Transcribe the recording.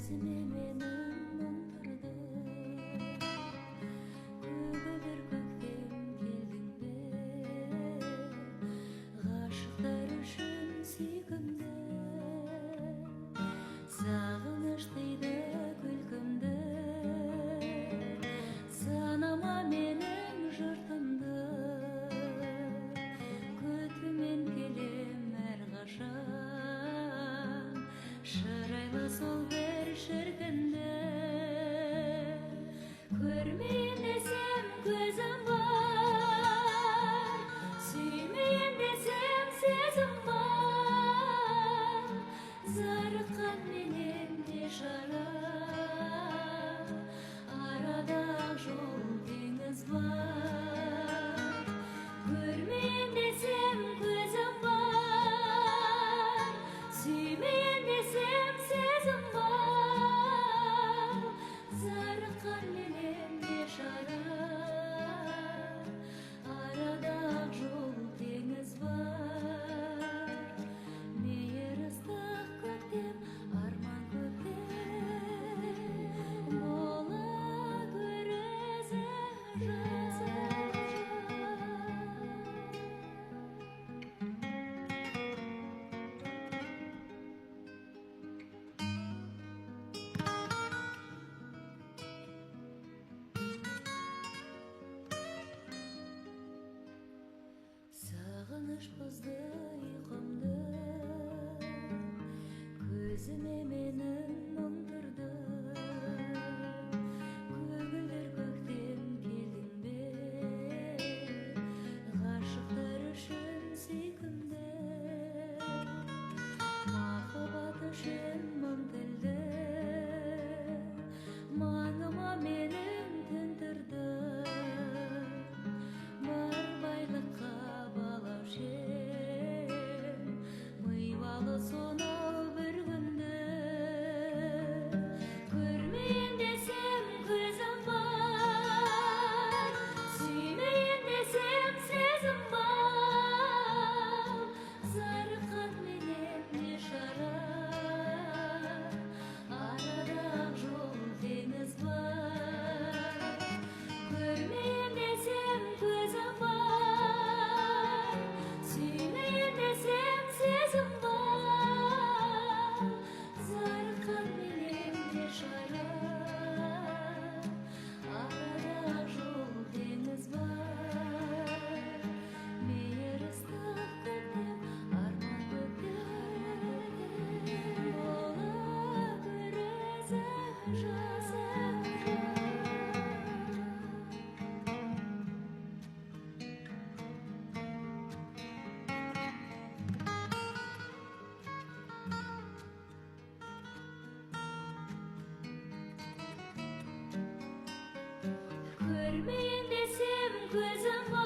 көзіме менің мұңдырды. Көгілдір көктем келдің бе, ғашықтар үшін сүйкімді. Сағыныш тыйды күлкімді, санама менің жұртымды. Күтумен келем әрқашан, шырайлы сол бір шіркінді. Көрмейін десем көзім бар, сүймейін десем сезім бар. Зарыққан менен де шара, арада жол теңіз бар. Көрмейін десем көзім бар, сүймейін десем сезім бар. Зарыққан менен де шара, арада жол теңіз бар. Мейір ыстық көктем, арман көктем, бола гөр өзі жаз. Сағыныш бұзды ұйқымды, көзіме менің мұңдырды. Көгілдір көктем келдің бе, ғашықтар үшін сүйкімді. Махаббат үшін мың тілді, маңыма менің тіндірді. Бар байлыққа балаушы ем, миуалы сонау бір күнді. Көрмейін десем көзім бар, сүймейін десем сезім бар. Зарыққан менен не шара, арада жол теңіз бар. Көрмейін десем көзім бар, сүймейін десем сезім бар. Зарыққан менен де шара, арада жол теңіз бар. Мейір ыстық көктем, арман көктем, бола гөр өзі жаз. Көрмейін десем көзім бар.